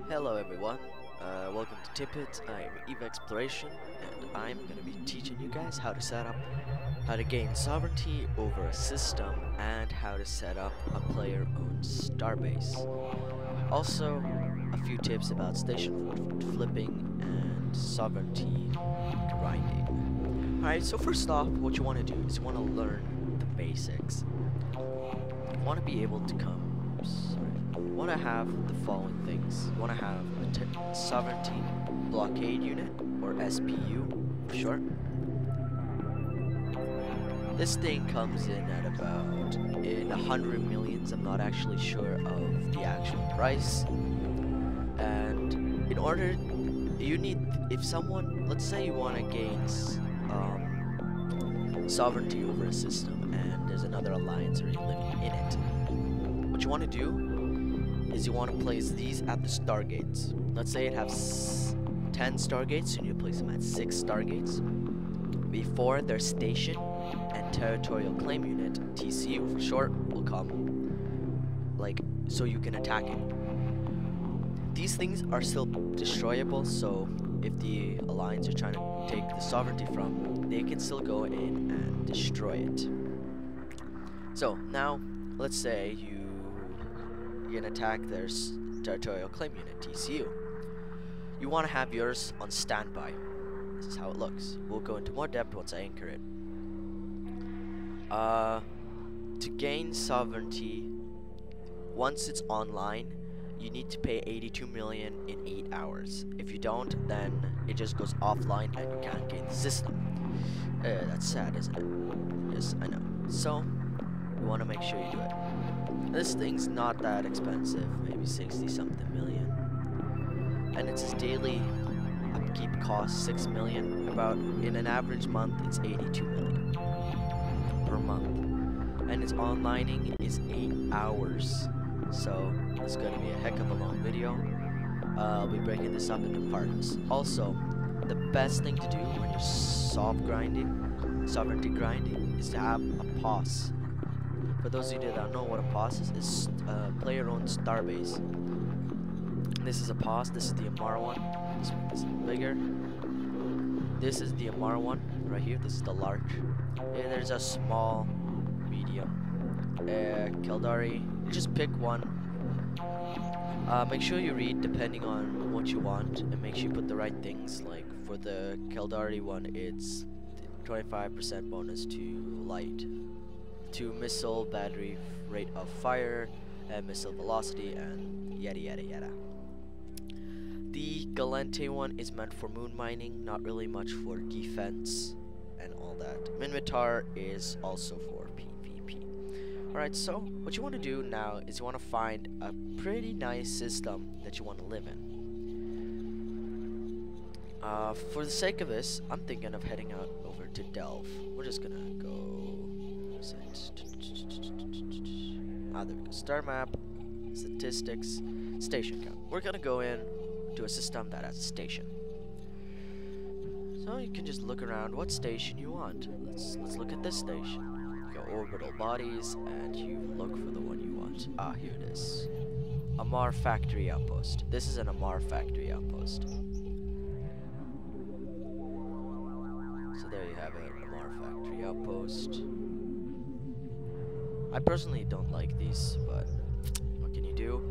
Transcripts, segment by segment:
Hello everyone, welcome to Tippet. I'm Eve Exploration, and I'm going to be teaching you guys how to set up, how to gain sovereignty over a system, and how to set up a player-owned starbase. Also, a few tips about station flipping and sovereignty grinding. Alright, so first off, what you want to do is you want to learn the basics. You want to be able to you want to have the following things. You want to have a sovereignty blockade unit, or SPU for short. This thing comes in at about in 100 millions. I'm not actually sure of the actual price. And in order, you need, if someone, let's say you want to gain sovereignty over a system, and there's another alliance already living in it. What you want to do is you want to place these at the stargates. Let's say it has 10 stargates, so you need to place them at 6 stargates before their station and territorial claim unit, TCU for short, will come, like, so you can attack it. These things are still destroyable, so if the alliance you're trying to take the sovereignty from, they can still go in and destroy it. So now, let's say you can attack their territorial claim unit, TCU. You want to have yours on standby. This is how it looks. We'll go into more depth once I anchor it. To gain sovereignty, once it's online, you need to pay 82 million in 8 hours. If you don't, then it just goes offline and you can't gain the system. That's sad, isn't it? Yes, I know. So, you want to make sure you do it. This thing's not that expensive, maybe 60 something million. And it's daily upkeep cost 6 million. About in an average month, it's 82 million per month. And its onlining is 8 hours. So it's going to be a heck of a long video. I'll be breaking this up into parts. Also, the best thing to do when you're sovereignty grinding, is to have a POS. For those of you that don't know what a POS is player-owned starbase. This is a POS. This is the Amar one. Let's make this bigger. This is the Amar one right here. This is the large. Yeah, there's a small, medium, Keldari. You just pick one. Make sure you read depending on what you want, and make sure you put the right things. Like for the Keldari one, it's 25% bonus to light, to missile battery rate of fire, and missile velocity, and yada yada yada. The Galente one is meant for moon mining, not really much for defense and all that. Minmatar is also for PvP. Alright, so what you want to do now is you want to find a pretty nice system that you want to live in. For the sake of this, I'm thinking of heading out over to Delve. We're just gonna go... there we go. Star map, statistics, station count. We're gonna go in to a system that has a station. So you can just look around what station you want. Let's look at this station. You go orbital bodies and you look for the one you want. Ah, here it is. Amar factory outpost. This is an Amar factory outpost. So there you have it, Amar factory outpost. I personally don't like these, but what can you do?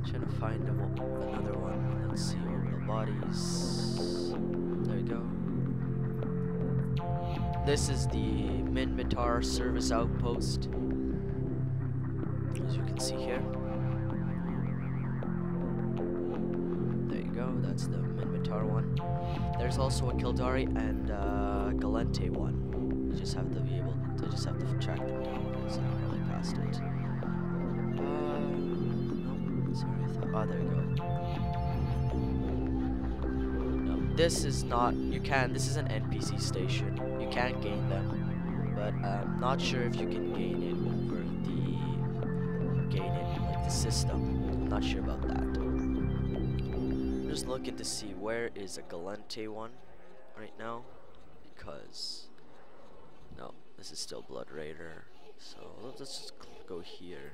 Trying to find another one. Let's see, orbital bodies. There we go. This is the Minmatar service outpost, as you can see here. There you go. That's the Minmatar one. There's also a Kildari and Galente one. You just have to be able to track them down because I really passed it. No, sorry, oh, there you go. No, this is not, this is an NPC station. You can gain them, but I'm not sure if you can gain it over like the system. I'm not sure about that. I'm just looking to see where is a Galente one right now, because no, this is still Blood Raider. So let's just go here.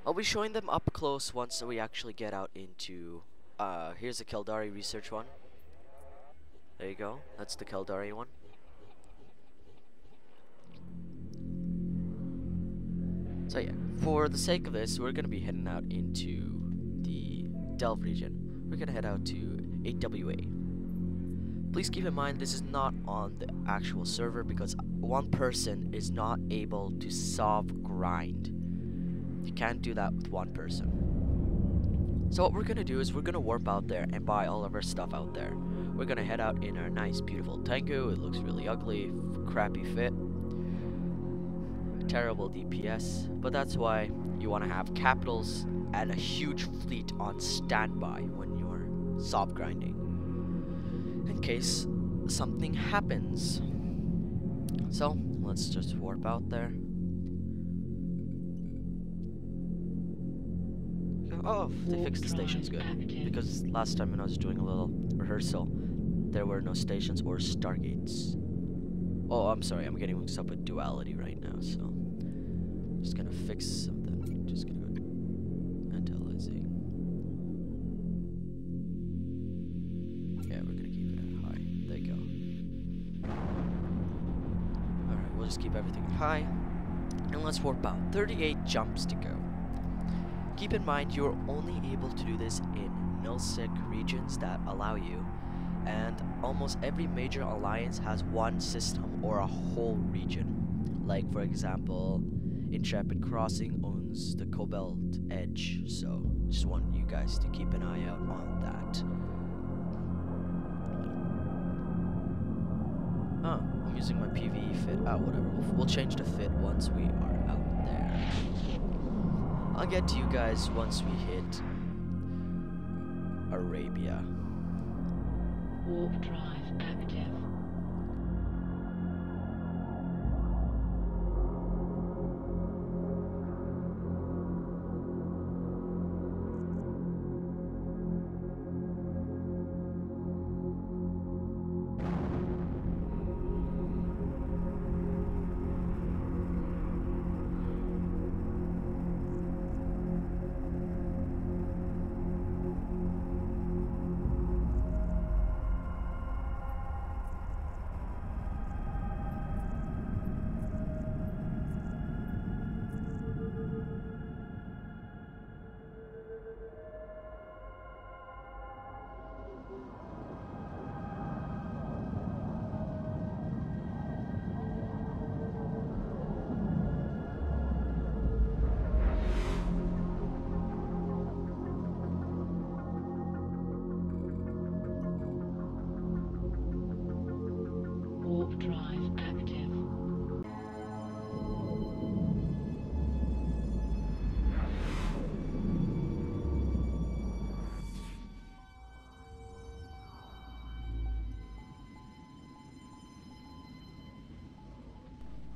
I'll be showing them up close once we actually get out into, here's the Keldari research one. There you go, that's the Keldari one. So yeah, for the sake of this, we're gonna be heading out into the Delve region. We're gonna head out to 8WA. Please keep in mind this is not on the actual server because one person is not able to solve grind. You can't do that with one person. So what we're gonna do is we're gonna warp out there and buy all of our stuff out there. We're gonna head out in our nice beautiful Tengu. It looks really ugly, crappy fit, terrible DPS, but that's why you want to have capitals and a huge fleet on standby when you're sob grinding in case something happens. So let's just warp out there. Oh, they fixed the stations, good. Because last time when I was doing a little rehearsal, there were no stations or stargates. Oh, I'm sorry, I'm getting mixed up with duality right now, so just gonna fix something. Just gonna go analyzing. Yeah, we're gonna keep it at high. There you go. Alright, we'll just keep everything high. And let's warp out. 38 jumps to go. Keep in mind you're only able to do this in nullsec regions that allow you, and almost every major alliance has one system or a whole region. Like for example, Intrepid Crossing owns the Cobalt Edge, so just want you guys to keep an eye out on that. Oh, I'm using my PvE fit. Whatever. We'll change the fit once we are out there. I'll get to you guys once we hit Arabia. Warp drive active. Warp drive active.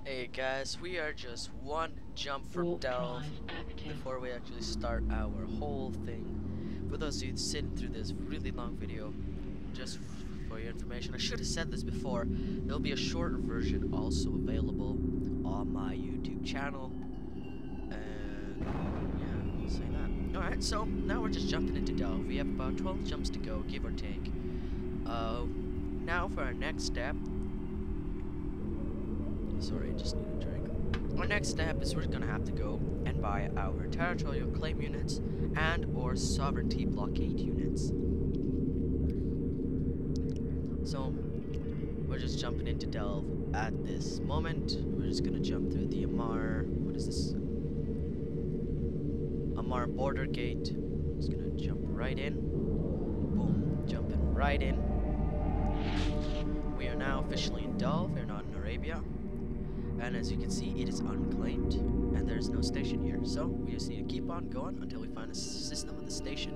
Hey guys, we are just one jump from Warp Delve drive active. before we actually start our whole thing. For those of you sitting through this really long video, just for your information, I should have said this before, there'll be a shorter version also available on my YouTube channel. And yeah, I'll say that. Alright, so now we're just jumping into Delve. We have about 12 jumps to go, give or take. Now for our next step. Sorry, I just need a drink. Our next step is we're gonna have to go and buy our territorial claim units and or sovereignty blockade units. So we're just jumping into Delve at this moment. We're just gonna jump through the Amar. What is this? Amar border gate. Just gonna jump right in. Boom, jumping right in. We are now officially in Delve. We're not in Arabia. And as you can see, it is unclaimed, and there's no station here. So we just need to keep on going until we find a system with a station.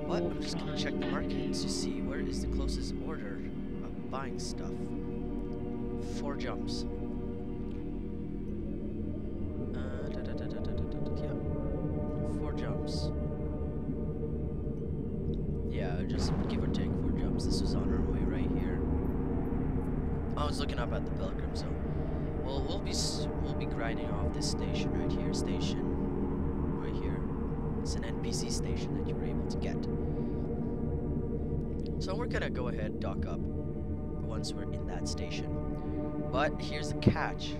But I'm just gonna check the market to see where is the closest order of buying stuff. 4 jumps. Yeah, 4 jumps. Yeah, just give or take 4 jumps. This was on our way right here. I was looking up at the Pilgrim, so we'll be grinding off this station right here, station It's an NPC station that you were able to get. So we're gonna go ahead dock up once we're in that station. But here's the catch.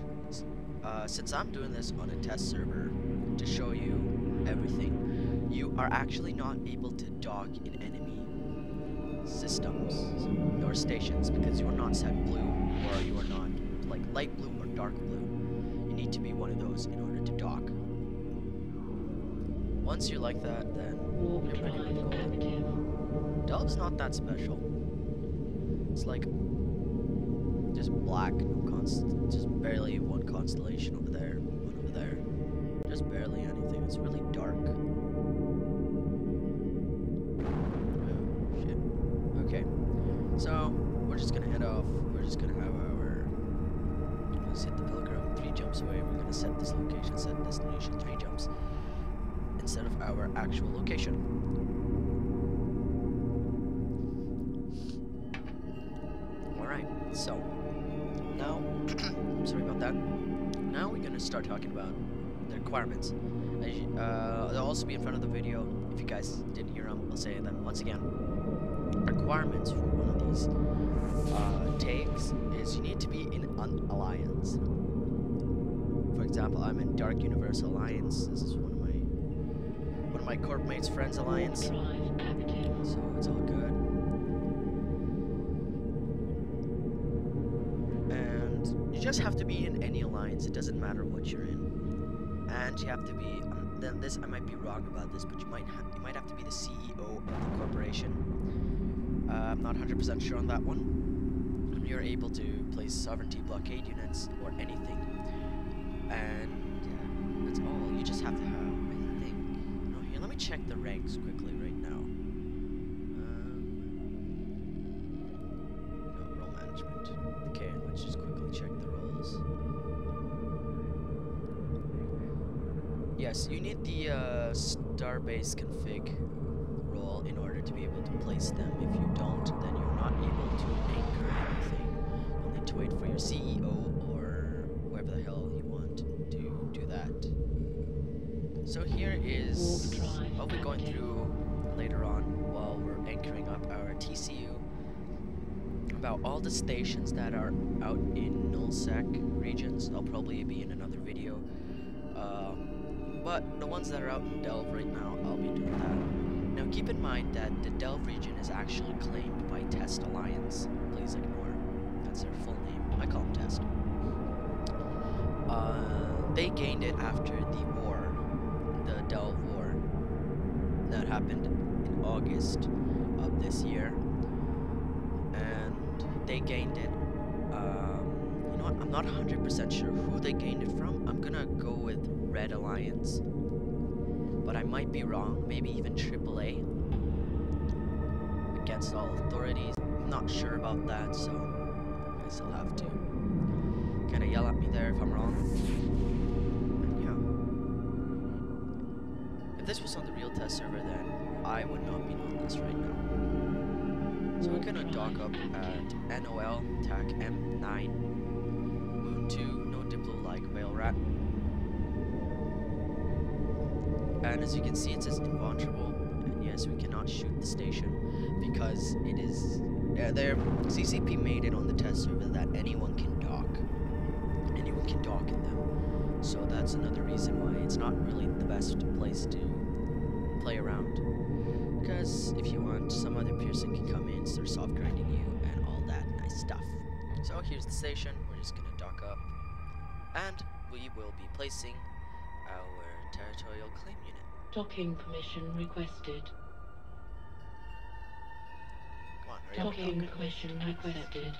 Since I'm doing this on a test server to show you everything, you are actually not able to dock in enemy systems or stations because you are not set blue, or you are not like light blue or dark blue. You need to be one of those in order to dock. Once you're like that, then Warp you're pretty much drive golden. active. Delve's not that special. It's like just black, just barely one constellation over there, one over there. Just barely anything. It's really dark. Oh, shit. Okay. So, we're just gonna head off. We're just gonna have our... Let's hit the pilgrim 3 jumps away. We're gonna set this location, set destination 3 jumps instead of our actual location. Alright, so now, sorry about that. Now we're gonna start talking about the requirements. They'll also be in front of the video. If you guys didn't hear them, I'll say them once again. Requirements for one of these tags is you need to be in an alliance. For example, I'm in Dark Universe Alliance. This is one of my corp mates' friends' alliance. Warp drive active. So it's all good. And you just have to be in any alliance. It doesn't matter what you're in. And you have to be. Then this, I might be wrong about this, but you might have to be the CEO of the corporation. I'm not 100% sure on that one. You're able to place sovereignty blockade units or anything. And yeah, that's all. You just have to have, I think. No, here, let me check the ranks quickly right now. No, role management. Okay, let's just quickly check the roles. Yes, you need the Starbase config role in order to be able to place them. If you don't, then you're not able to anchor anything. You'll need to wait for your CEO or whoever the hell you want to do that. So here is I'll be going through later on while we're anchoring up our TCU about all the stations that are out in nullsec regions. I'll probably be in another video. But the ones that are out in Delve right now, I'll be doing that. Now keep in mind that the Delve region is actually claimed by Test Alliance. Please ignore. That's their full name. I call them Test. They gained it after the war, the Delve War, that happened in August of this year. And they gained it. You know what? I'm not 100% sure who they gained it from. I'm gonna go with Red Alliance. But I might be wrong. Maybe even AAA. Against all authorities. I'm not sure about that, so I guess I'll have to kind of yell at me there if I'm wrong. And yeah. If this was on the real test server, then I would not be doing this right now. So we're gonna dock up at NOL, TAC M9, Moon 2, no Diplo like Whale Rat. And as you can see, it says invulnerable, and yes, we cannot shoot the station because it is. Their CCP made it on the test server that anyone can dock. Anyone can dock in them. So that's another reason why it's not really the best place to play around. Because if you want, some other person can come in, start soft grinding you, and all that nice stuff. So here's the station. We're just gonna dock up, and we will be placing our territorial claim unit. Docking permission requested. Come on, hurry up. Docking permission requested.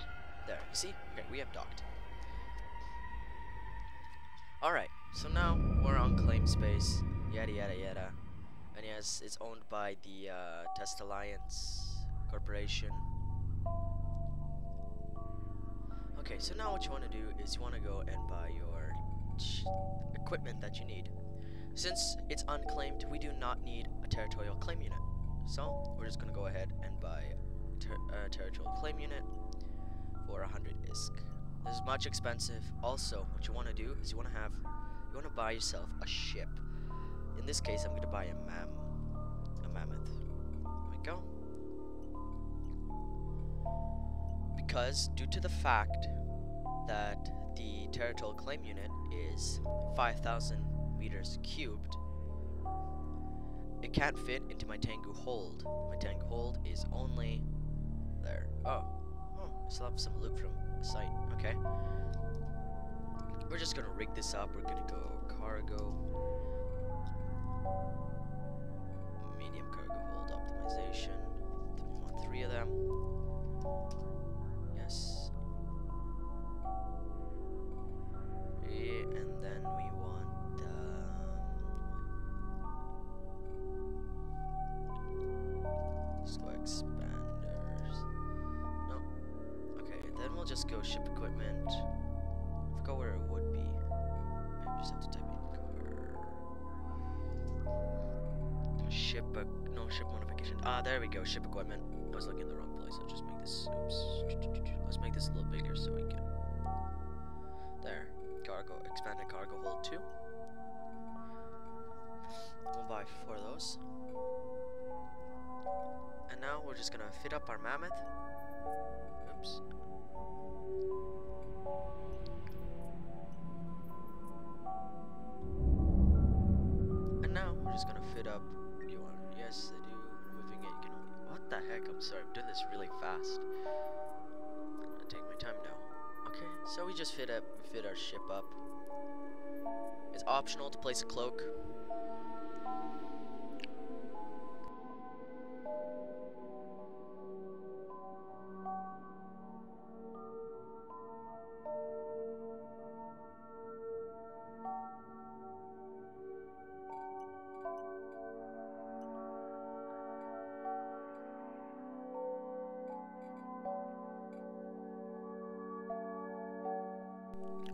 There, you see? Okay, we have docked. Alright, so now we're on claim space, yada yada yada. And yes, it's owned by the Test Alliance Corporation. Okay, so now what you want to do is you want to go and buy your equipment that you need. Since it's unclaimed, we do not need a territorial claim unit. So we're just going to go ahead and buy a territorial claim unit for 100 ISK. This is much expensive. Also, what you want to do is you want to buy yourself a ship. in this case, I'm gonna buy a mammoth. There we go. Because due to the fact that the territorial claim unit is 5,000 meters cubed, it can't fit into my Tengu hold. My Tengu hold is only there. Oh, I still have some loot from the site. Okay. We're just gonna rig this up. We're gonna go cargo, medium cargo hold optimization. We want 3 of them. Yes. And then we want let's go expanders. No. Okay, then we'll just go ship equipment. I forgot where it would be. I just have to type in ship modification. Ah, there we go. Ship equipment. I was looking in the wrong place. I'll just make this. Oops. Let's make this a little bigger so we can. There. Cargo. Expanded cargo hold 2. We'll buy 4 of those. And now we're just gonna fit up our mammoth. Oops. And now we're just gonna fit up. You want? Yes, I do. Moving it. You know. What the heck? I'm sorry. I'm doing this really fast. I'm gonna take my time now. Okay. So we just fit our ship up. It's optional to place a cloak.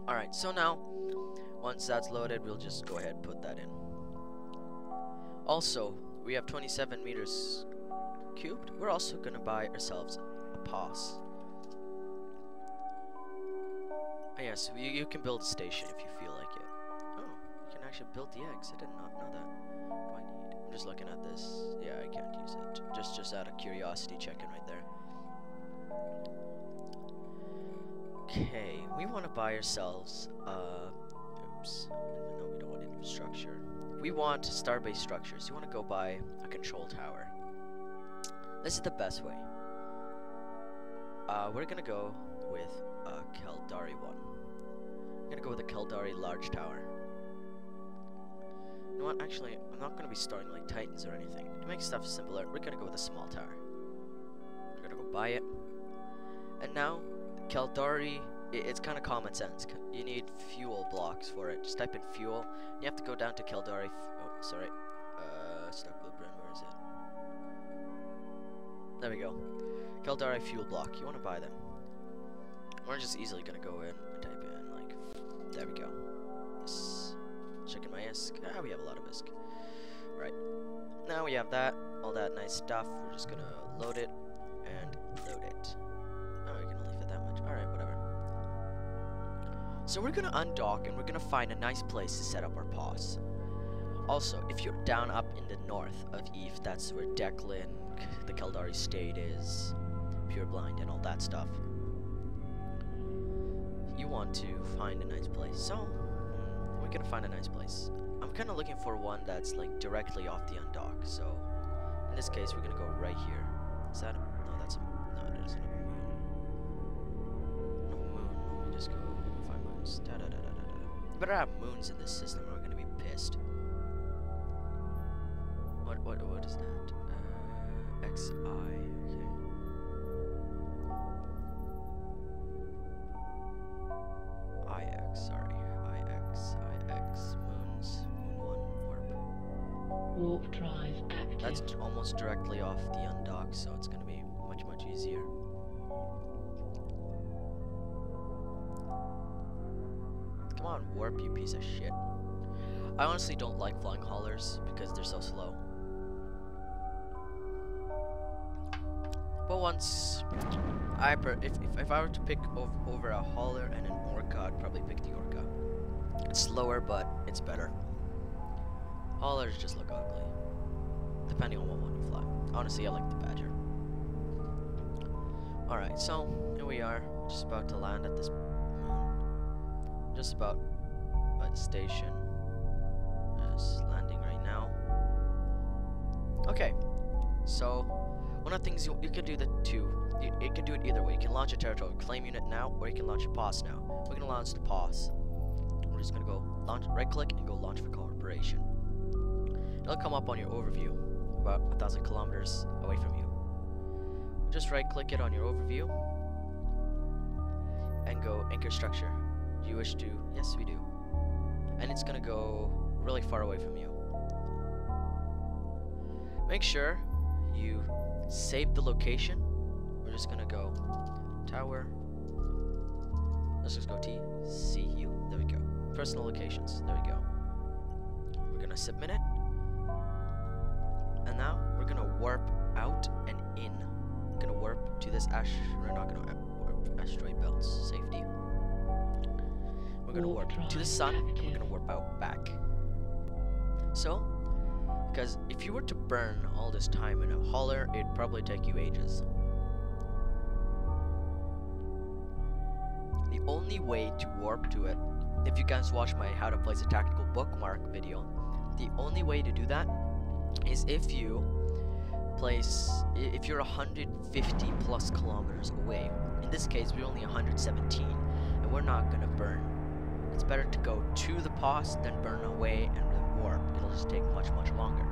Alright, so now, once that's loaded, we'll just go ahead and put that in. Also, we have 27 meters cubed. We're also going to buy ourselves a POS. Yes, you can build a station if you feel like it. Oh, you can actually build the eggs. I did not know that. What do I need? I'm just looking at this. Yeah, I can't use it. Just out of curiosity, checking right there. Okay, we want to buy ourselves, oops, no, we don't want infrastructure. We want starbase structures. You want to go buy a control tower. This is the best way. We're gonna go with a Caldari one. I'm gonna go with a Caldari large tower. You know what, actually, I'm not gonna be starting like Titans or anything. To make stuff simpler, we're gonna go with a small tower. We're gonna go buy it. And now, Caldari, it's kind of common sense. You need fuel blocks for it. Just type in fuel. You have to go down to Caldari. Oh, sorry. Stock blueprint. Where is it? There we go. Caldari fuel block. You want to buy them. We're just easily gonna go in and type in like. There we go. Yes. Checking my ISK. Ah, we have a lot of ISK. Right. Now we have that. All that nice stuff. We're just gonna load it and load it. Oh, we can only fit that much. Alright, whatever. So we're gonna undock and we're gonna find a nice place to set up our POS. Also, if you're down up in the north of Eve, that's where Declan, the Caldari State is, Pureblind and all that stuff. You want to find a nice place. So, we're gonna find a nice place. I'm kinda looking for one that's like directly off the undock. So, in this case, we're gonna go right here. Is that a, no, that's a, no, it isn't a moon. No moon, let me just go find moons. Da da da da da da. You better have moons in this system or we're gonna be pissed. What is that? XI, okay. IX, sorry. IX, moons, moon 1, warp. Warp drive active. That's almost directly off the undock, so it's gonna be much easier. Come on, warp, you piece of shit. I honestly don't like flying haulers because they're so slow. But once if I were to pick over a hauler and an orca, I'd probably pick the orca. It's slower, but it's better. Haulers just look ugly, depending on what one you fly. Honestly, I like the Badger. Alright, so here we are, just about to land at this moon. Just about by the station. Yes, landing right now. Okay, so one of the things you can do the two. You can do it either way. You can launch a territorial claim unit now, or you can launch a POS now. We're gonna launch the POS. We're just gonna go launch, right click, and go launch for corporation. It'll come up on your overview, about 1,000 kilometers away from you. Just right click it on your overview, and go anchor structure. Do you wish to? Yes, we do. And it's gonna go really far away from you. Make sure you save the location. We're just gonna go tower. Let's just go TCU. There we go. Personal locations. There we go. We're gonna submit it. And now we're gonna warp out and in. We're gonna warp to this we're not gonna warp asteroid belts. Safety. We're gonna warp to the sun, and we're gonna warp out back. So, because if you were to burn all this time in a hauler, it'd probably take you ages. The only way to warp to it, if you guys watch my how to place a tactical bookmark video, the only way to do that is if you're 150 plus kilometers away. In this case, we're only 117, and we're not gonna burn. It's better to go to the POS than burn away and then warp. It'll just take much longer.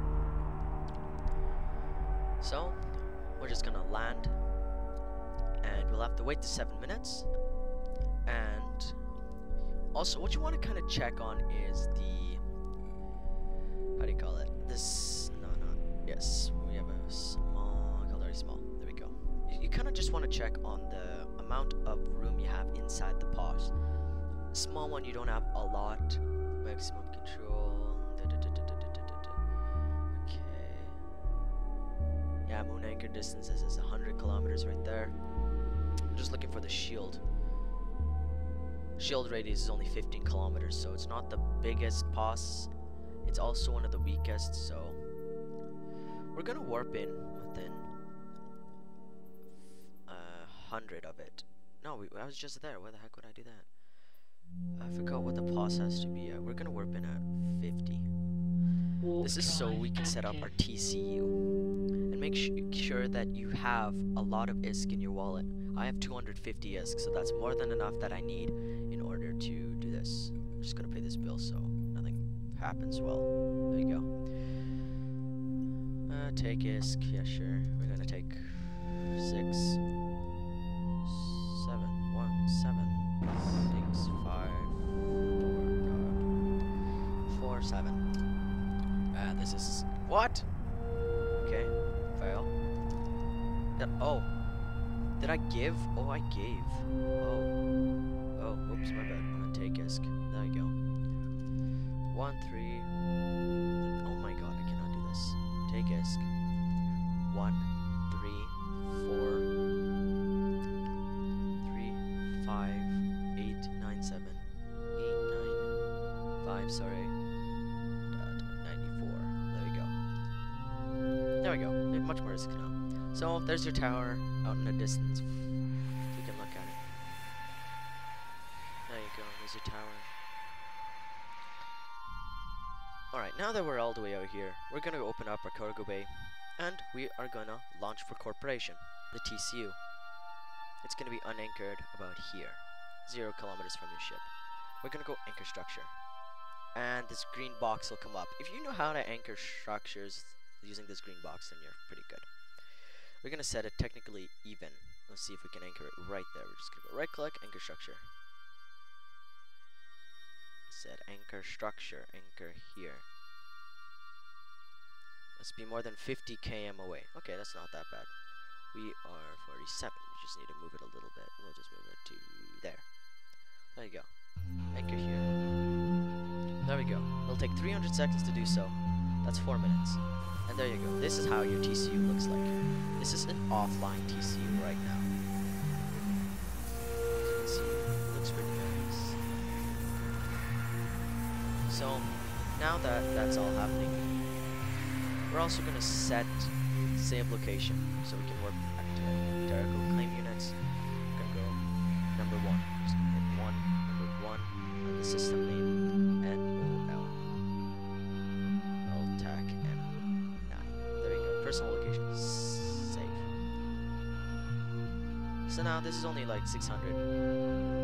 So, we're just gonna land, and we'll have to wait the 7 minutes. And also, what you want to kind of check on is the, how do you call it? Yes, we have a small, very small. There we go. You kind of just want to check on the amount of room you have inside the POS. Small one, you don't have a lot. Maximum control. Okay. Yeah, moon anchor distances is 100 kilometers right there. I'm just looking for the shield. Shield radius is only 15 kilometers, so it's not the biggest POS. It's also one of the weakest, so we're gonna warp in within 100 of it. No, I was just there. Why the heck would I do that? I forgot what the POS has to be at. We're gonna warp in at 50. This is so we can set up our TCU. And make sure that you have a lot of ISK in your wallet. I have 250 ISK, so that's more than enough that I need in order to do this. I'm just gonna pay this bill so nothing happens. Well, there you go. Take ISK, yeah sure. We're gonna take 6, 7, 1, 7, 6, 5, 4, 7. This is what? Okay, fail. Oh. Did I give? Oh, I gave. Oh, whoops, my bad. I'm gonna take ISK. There you go. 1, 3. Oh my god, I cannot do this. Take ISK. 1, 3, 4, 3, 5, 8, 9, 7, 8, 9, 5, sorry. 94. There we go. There we go. We have much more ISK now. So, there's your tower out in the distance. You can look at it. There you go, there's your tower. Alright, now that we're all the way out here, we're gonna open up our cargo bay, and we are gonna launch for corporation, the TCU. It's gonna be unanchored about here, 0 kilometers from your ship. We're gonna go anchor structure, and this green box will come up. If you know how to anchor structures using this green box, then you're pretty good. We're gonna set it technically even. Let's see if we can anchor it right there. We're just gonna go right click, anchor structure. Set anchor structure, anchor here. Let's be more than 50 km away. Okay, that's not that bad. We are 47. We just need to move it a little bit. We'll just move it to there. There you go. Anchor here. There we go. It'll take 300 seconds to do so. That's 4 minutes. And there you go. This is how your TCU looks like. This is an offline TCU right now. As you can see, it looks pretty nice. So, now that that's all happening, we're also gonna set save location so we can work back to it. Jericho claim units. We're gonna go number 1. Just gonna hit 1, number 1, and the system name NOL. TAC M9. There you go. Personal location. Save. So now this is only like 600.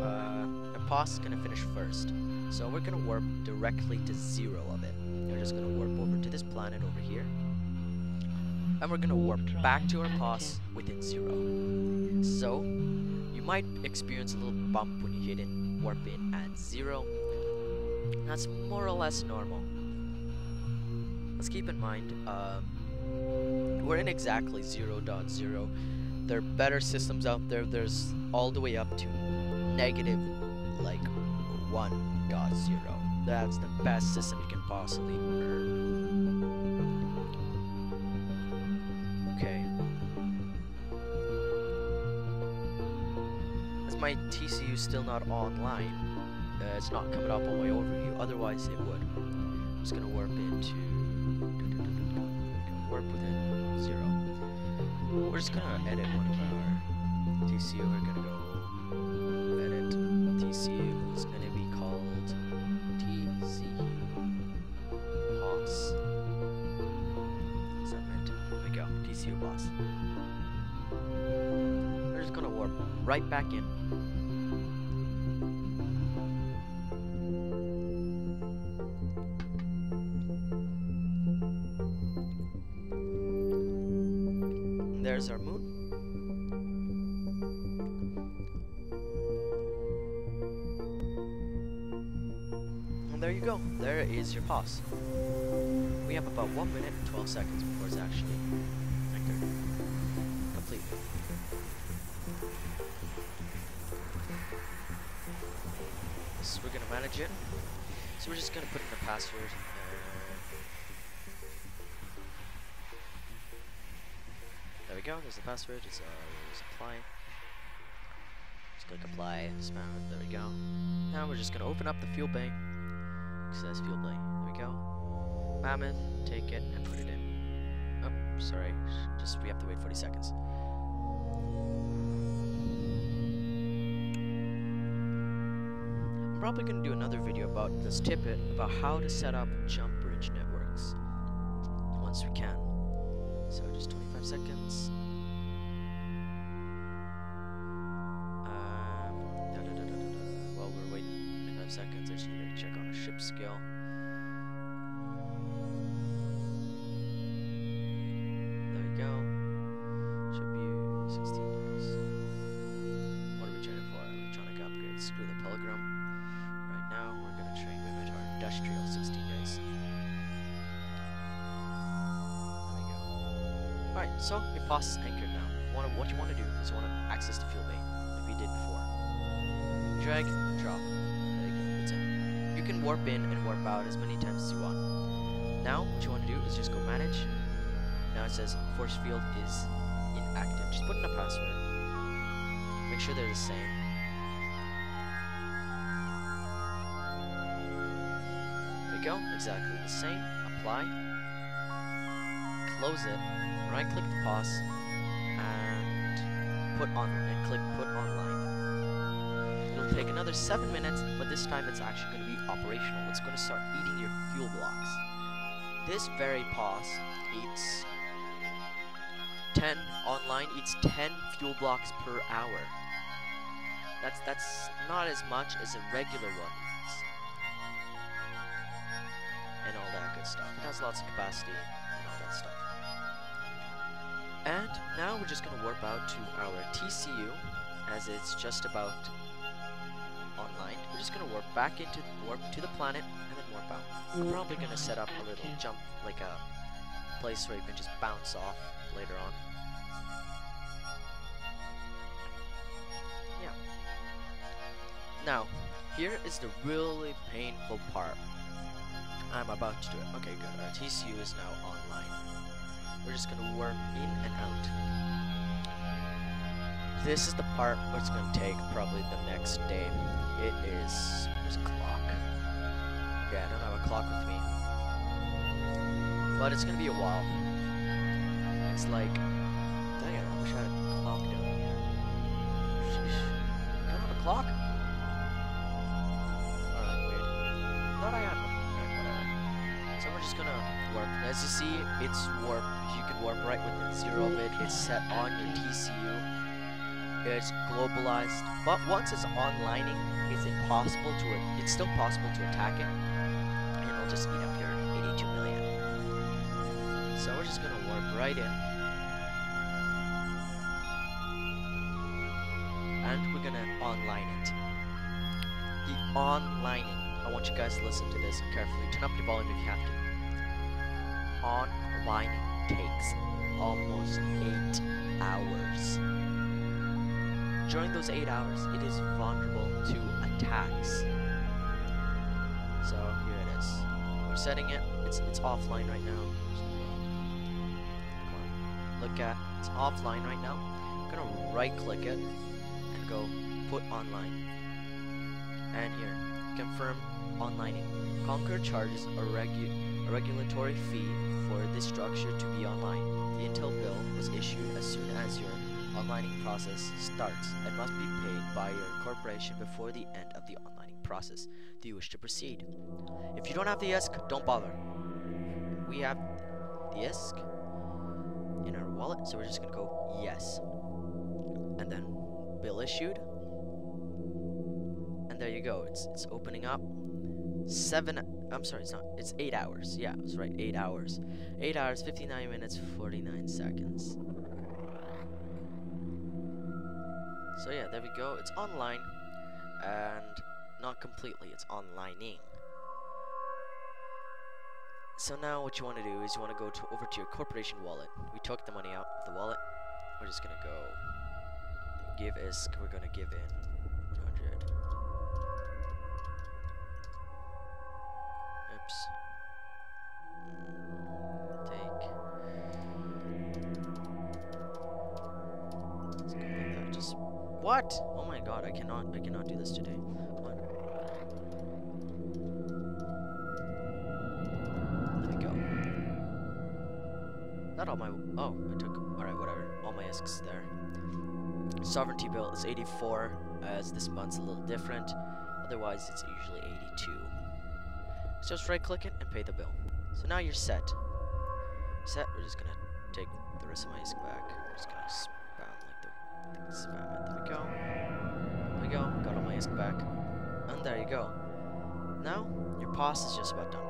Our POS is gonna finish first. So we're gonna warp directly to 0 of it. We're just gonna warp over to this planet over here. And we're gonna warp back to our POS within 0. So you might experience a little bump when you hit it, warp in at 0. That's more or less normal. Let's keep in mind, we're in exactly 0.0. There are better systems out there. There's all the way up to negative like 1.0. That's the best system you can possibly earn. Okay. As my TCU is still not online, it's not coming up on my overview. Otherwise, it would. I'm just gonna warp into warp within 0. We're just gonna edit one of our TCU. We're gonna go edit TCU. It's gonna be called TCU POS. Submit. There we go. TCU POS. We're just gonna warp right back in. There's our moon. And there you go. There is your POS. We have about 1 minute and 12 seconds before it's actually anchored completely. So we're gonna manage it. So we're just gonna put in a password. There we go, there's the password, it's apply. Just click apply, spam it, there we go. Now we're just gonna open up the fuel bay. It says fuel bay, there we go. Mammoth, take it and put it in. Oh, sorry, just we have to wait 40 seconds. I'm probably gonna do another video about this tidbit about how to set up jump bridge networks once we can. So just 25 seconds. While we're waiting 25 seconds, I just need to check on a ship skill. There we go. Should be 16 days. What are we training for? Electronic upgrades. Screw the Pilgrim. Right now, we're gonna train Mimitar Industrial 16 days. Alright, so your POS is anchored now. What you want to do is you want to access the fuel bay, like we did before. Drag, drop. There you go, it's in. You can warp in and warp out as many times as you want. Now, what you want to do is just go manage. Now it says force field is inactive. Just put in a password. Make sure they're the same. There you go, exactly the same. Apply. Close it. Right click the POS and click put online. It'll take another 7 minutes, but this time it's actually going to be operational. It's going to start eating your fuel blocks. This very POS eats 10 fuel blocks per hour. That's not as much as a regular one eats. And all that good stuff. It has lots of capacity and all that stuff. And now we're just going to warp out to our TCU, as it's just about online. We're just going to warp to the planet and then warp out. I'm probably going to set up a little jump, like a place where you can just bounce off later on. Yeah. Now, here is the really painful part. I'm about to do it. Okay, good. Our TCU is now online. We're just gonna warp in and out. This is the part where it's gonna take probably the next day. It is, there's a clock. Okay, I don't have a clock with me. but it's gonna be a while. It's like, dang it, I wish I had a clock down here. Sheesh. I don't have a clock? Alright, weird. Thought I had one. Alright, whatever. So we're just gonna warp. As you see, it's warp. You can warp right within 0-bit. It's set on your TCU. It's globalized. But once it's onlining, it's impossible to. It's still possible to attack it, and it'll just eat up your 82 million. So we're just gonna warp right in. And we're gonna online it. The onlining. I want you guys to listen to this carefully. Turn up your volume if you have to. Onlining takes almost 8 hours. During those 8 hours, it is vulnerable to attacks. So here it is. We're setting it. It's offline right now. Look at it's offline right now. I'm gonna right click it and go put online. And here, confirm onlining. Concur charges a regulatory fee for this structure to be online. The Intel bill was issued as soon as your onlining process starts and must be paid by your corporation before the end of the onlining process. Do you wish to proceed? If you don't have the ISK, don't bother. We have the ISK in our wallet, so we're just gonna go yes. And then bill issued. And there you go. It's opening up. It's 8 hours. Yeah, I was right. 8 hours. 8 hours, 59 minutes, 49 seconds. So yeah, there we go. It's online, and not completely. It's onlining. So now what you want to do is you want to go over to your corporation wallet. We took the money out of the wallet. We're just gonna go give ISK. We're gonna give in 100. Oops. Take. Let's go like that. Just what? Oh my god! I cannot do this today. What? There we go. Not all my. Oh, I took. All right, whatever. All my ISKs there. Sovereignty bill is 84, as this month's a little different. Otherwise, it's usually 82. So just right click it and pay the bill. So now you're set. We're just gonna take the rest of my ISK back. We're just gonna spam like spam it. There we go. There we go. Got all my ISK back. And there you go. Now your POS is just about done.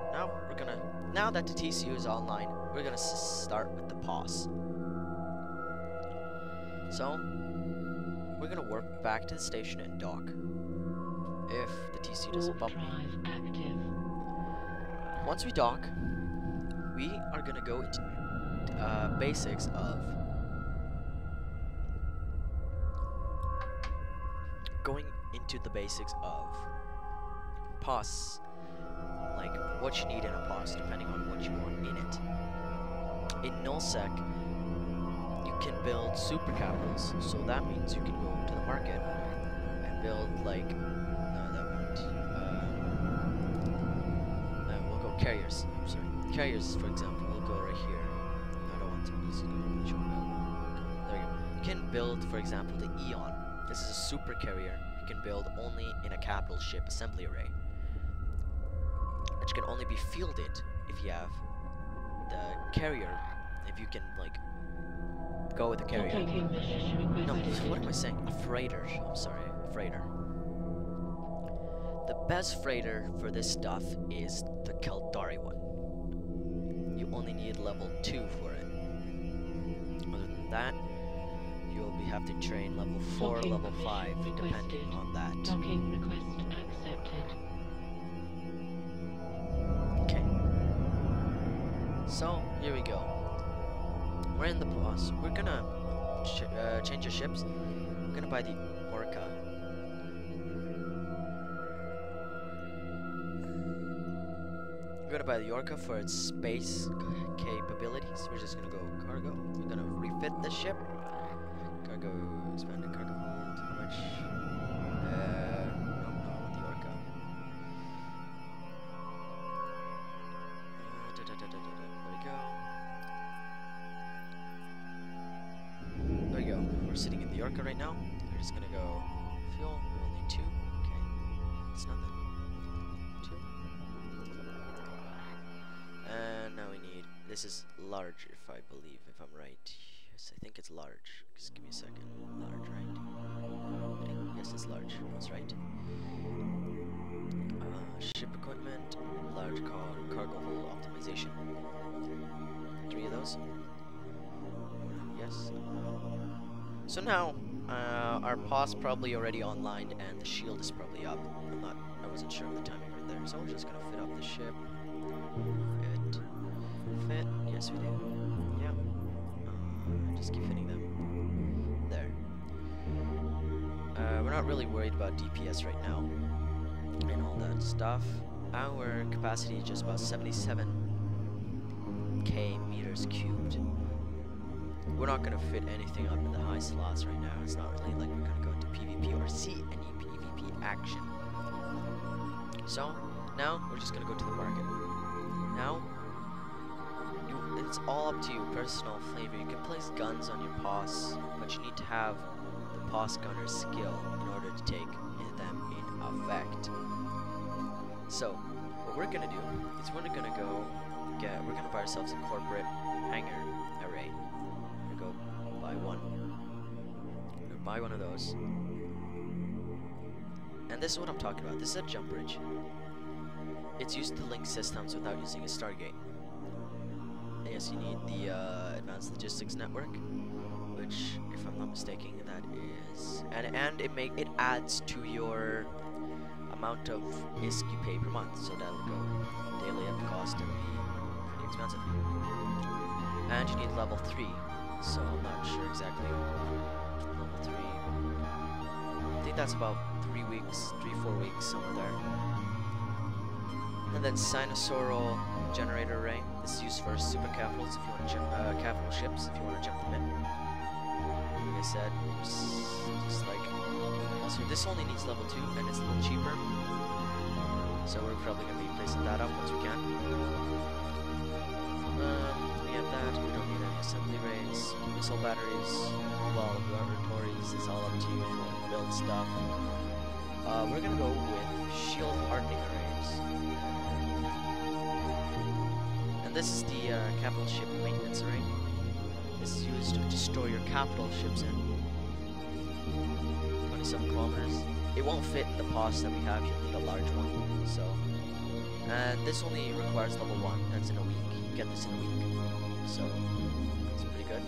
Now that the TCU is online, we're gonna start with the POS. So we're gonna warp back to the station and dock. If the TCU doesn't bump me. Once we dock, we are gonna go into basics of POS, like what you need in a POS, depending on what you want in it. In nullsec, you can build super capitals, so that means you can go to the market and build like we'll go carriers. I'm sorry, carriers, for example. We'll go right here. I don't want to. This is going to show there you go. You can build, for example, the Eon. This is a super carrier. You can build only in a capital ship assembly array, which can only be fielded if you have the carrier. If you can like go with the carrier. No, what am I saying? A freighter. I'm sorry, a freighter. The best freighter for this stuff is the Caldari one. You only need level 2 for it. Other than that, you'll have to train level 4 or level 5, depending on that. Docking request accepted. Okay. So, here we go. We're in the POS. We're gonna change our ships. We're gonna buy the Orca. We're gonna buy the Orca for its space capabilities. We're just gonna go cargo. We're gonna refit the ship. Cargo, expanded cargo hold. How much? No, the Orca. There we go. Orca right now. We're just gonna go fuel. We only 2. Okay, it's nothing. 2. And now we need. This is large, if I believe, if I'm right. Yes, I think it's large. Just give me a second. Large, right? Yes, it's large. I was right. Ship equipment, large cargo hold optimization. 3 of those. Yes. So now, our POS probably already online, and the shield is probably up. I wasn't sure of the timing right there, so we're just gonna fit up the ship. Fit. Yes, we do. Yeah. Just keep fitting them. There. We're not really worried about DPS right now, and all that stuff. Our capacity is just about 77k meters cubed. We're not going to fit anything up in the high slots right now. It's not really like we're going to go into PvP or see any PvP action. So, now we're just going to go to the market. Now, it's all up to you, personal flavor. You can place guns on your POS, but you need to have the POS gunner's skill in order to take them in effect. So, what we're going to do is we're going to buy ourselves a corporate hangar array. Buy one. I'm gonna buy one of those. And this is what I'm talking about. This is a jump bridge. It's used to link systems without using a Stargate. And yes, you need the Advanced Logistics Network, which, if I'm not mistaken, that is, and it adds to your amount of ISK you pay per month. So that'll go daily at the cost and be pretty expensive. And you need level 3. So I'm not sure exactly. Level 3. I think that's about 3 weeks, 3-4 weeks, somewhere there. And then Sinosaural Generator Array. This is used for super capitals if you want to jump, capital ships if you want to jump them in. Like I said, just like so this only needs level 2 and it's a little cheaper. So we're probably gonna be placing that up once we can. We have that. We don't need any assembly rays, missile batteries, well, laboratories. It's all up to you if you want to build stuff. We're gonna go with shield hardening arrays, and this is the capital ship maintenance array. This is used to store your capital ships in. 27 kilometers. It won't fit in the POS that we have. You'll need a large one. So, and this only requires level 1. That's in a week. You get this in a week. So, it's pretty good.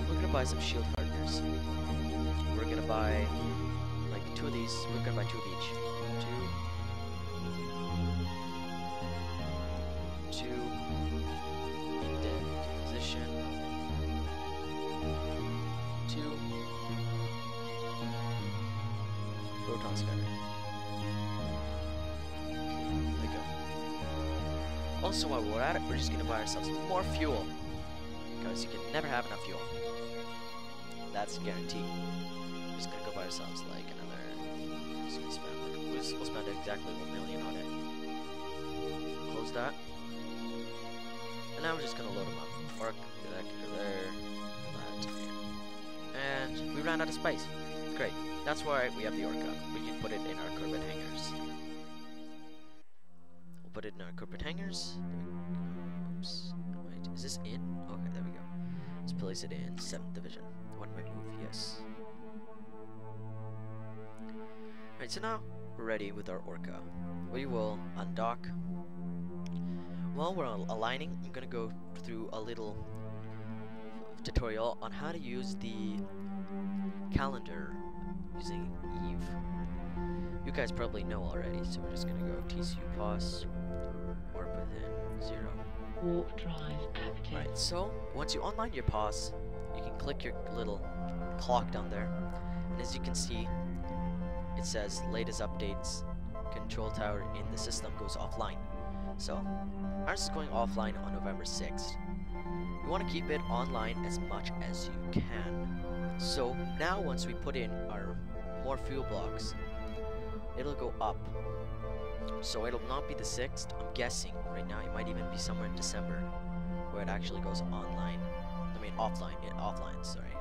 We're gonna buy some shield hardeners. We're gonna buy like 2 of these. We're gonna buy 2 of each. 2 indent position. 2 proton scanner. There we go. Also, while we're at it, we're just gonna buy ourselves more fuel, because you can never have enough fuel. That's guaranteed. We're just gonna go buy ourselves like another. Just gonna spend like we'll spend exactly 1 million on it. Close that, and now we're just gonna load them up. Arc, connector there, that, and we ran out of space. Great. That's why we have the Orca. We can put it in our corporate hangars. Put it in our corporate hangars. Oops. Wait, is this in? Okay, there we go. Let's place it in 7th Division. One way move, yes. Alright, so now we're ready with our Orca. We will undock. While we're aligning, I'm gonna go through a little tutorial on how to use the calendar using Eve. You guys probably know already, so we're just gonna go TCU POS. Warp within 0. Warp drive active. Right, so once you online your POS, you can click your little clock down there, and as you can see, it says latest updates, control tower in the system goes offline. So ours is going offline on November 6th. You want to keep it online as much as you can. So now once we put in our more fuel blocks, it'll go up. So it'll not be the 6th, I'm guessing right now. It might even be somewhere in December where it actually goes online. I mean offline, sorry.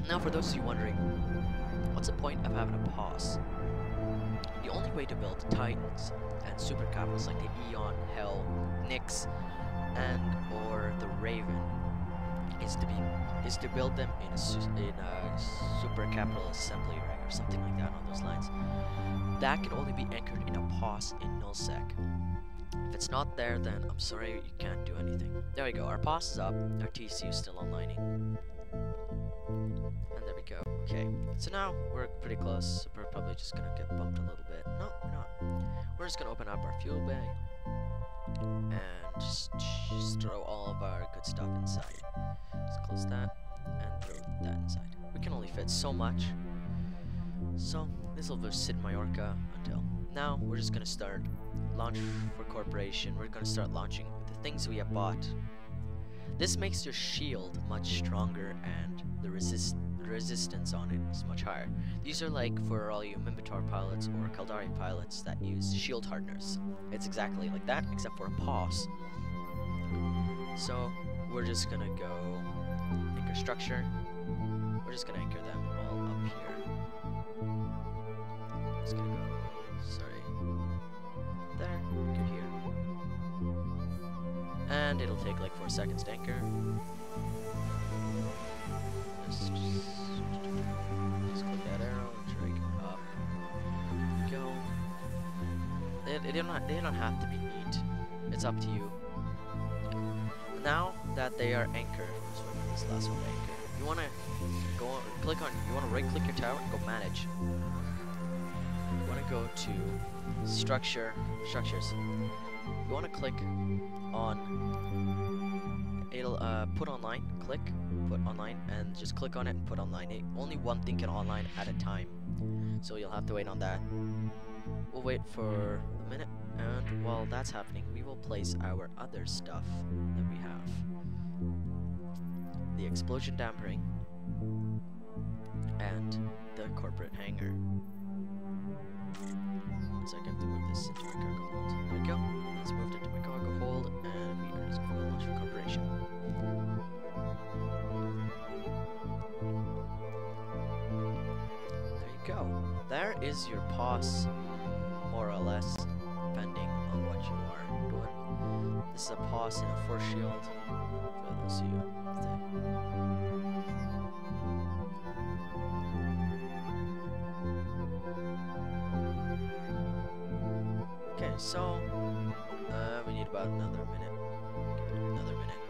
Now, for those of you wondering, what's the point of having a POS? The only way to build Titans and super capitals like the Eon, Hell, Nyx, and or the Raven is to build them in a super capital assembly ring or something like that on those lines. That can only be anchored in a POS in nullsec. If it's not there, then I'm sorry, you can't do anything. There we go. Our POS is up. Our TCU is still onlining. And there we go. Okay. So now we're pretty close. We're probably just gonna get bumped a little bit. No, we're not. We're just gonna open up our fuel bay and just throw all of our good stuff inside. Just close that and throw that inside. We can only fit so much. So this will just sit in Mallorca until now. We're just gonna start launch for corporation. We're gonna start launching the things we have bought. This makes your shield much stronger and the resistance on it is much higher. These are like for all you Minotaur pilots or Kaldari pilots that use shield hardeners. It's exactly like that except for a POS. So we're just gonna go anchor structure. We're just gonna anchor them all up here. Just gonna go, sorry, there, anchor here. And it'll take like 4 seconds to anchor. Just click that arrow and drag it up. Go. They don't have to be neat. It's up to you. Now that they are anchored, let's wait for this last one to anchor. You wanna go on, you wanna right click your tower and go manage. You wanna go to structures. You wanna click on it'll put online, click put online, and just click on it and put online. Only one thing can online at a time, so you'll have to wait on that. We'll wait for a minute, and while that's happening, we will place our other stuff that we have. The explosion dampering and the corporate hangar. So I have to move this into my cargo hold. There we go. It's moved into my cargo hold, and we are just going to launch for corporation. There you go. There is your POS, more or less, depending on what you are doing. This is a POS and a force shield. For those of you okay, so we need about another minute. Another minute.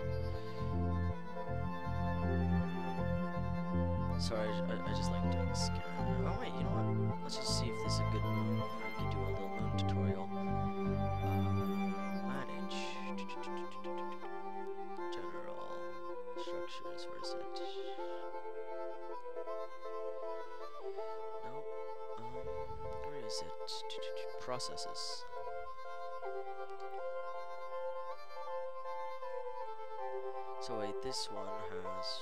Sorry, I just like doing a scan. Oh wait, you know what? Let's just see if this is a good moon. We can do a little moon tutorial. Manage. General structures. Where is it? No. Where is it? Processes. So wait, this one has...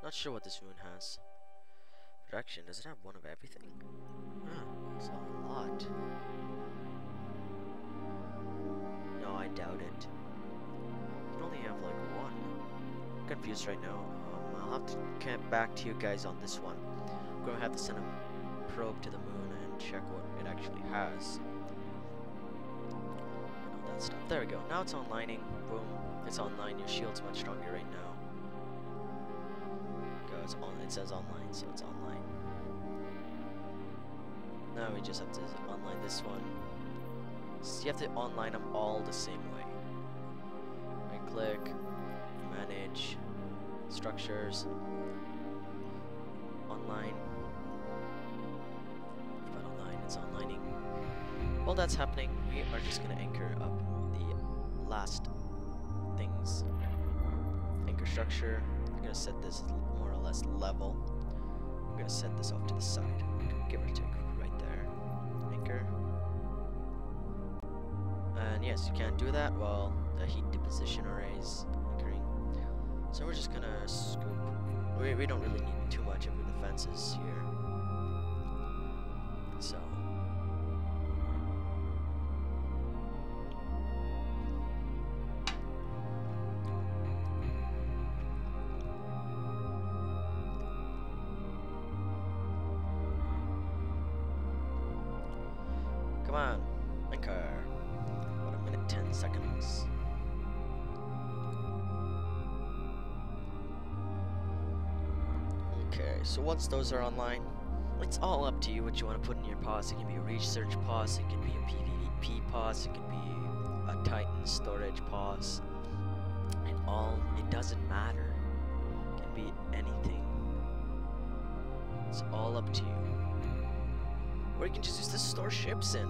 Not sure what this moon has. Production, does it have one of everything? It's a lot. No, I doubt it. You can only have like one. I'm confused right now. I'll have to get back to you guys on this one. I'm gonna have to send a probe to the moon and check what it actually has. Stuff. There we go. Now it's onlining. Boom. It's online. Your shield's much stronger right now. Go. It's on. It says online, so it's online. Now we just have to online this one. So you have to online them all the same way. Right click, manage, structures, online. But online, it's onlining. While that's happening, we are just gonna anchor up the last things. Anchor structure. I'm gonna set this more or less level. I'm gonna set this off to the side. Give or take right there. Anchor. And yes, you can't do that while the heat deposition array is anchoring. So we're just gonna scoop. We don't really need too much of the fences here. So on, anchor. About a minute 10 seconds. Okay, so once those are online, it's all up to you what you want to put in your POS. It can be a research POS, it can be a PvP POS, it can be a Titan storage POS. It doesn't matter. It can be anything. It's all up to you. Or you can just use the store ships in.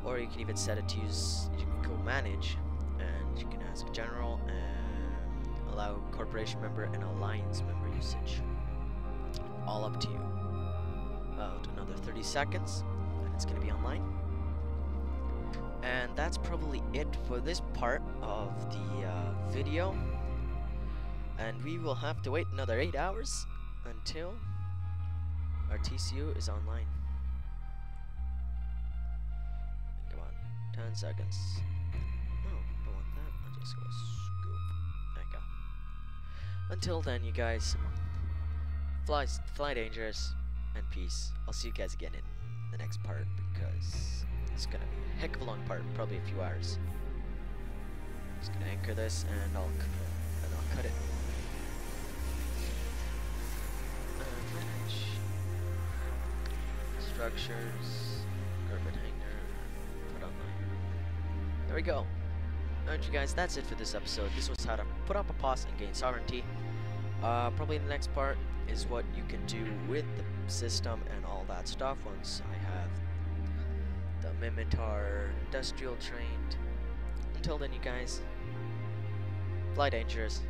Or you can even set it to use, you can go manage, and you can ask general and allow corporation member and alliance member usage. All up to you. About another 30 seconds, and it's going to be online. And that's probably it for this part of the video. And we will have to wait another 8 hours until our TCU is online. Come on, 10 seconds. No, don't want that. I'll just go scoop. There you go. Until then, you guys, fly dangerous and peace. I'll see you guys again in the next part because it's gonna be a heck of a long part, probably a few hours. Just gonna anchor this and I'll cut it. Manage structures, carpet hanger, put online. There we go. Alright, you guys, that's it for this episode. This was how to put up a POS and gain sovereignty. Probably the next part is what you can do with the system and all that stuff once I have the Mimitar industrial trained. Until then, you guys, fly dangerous.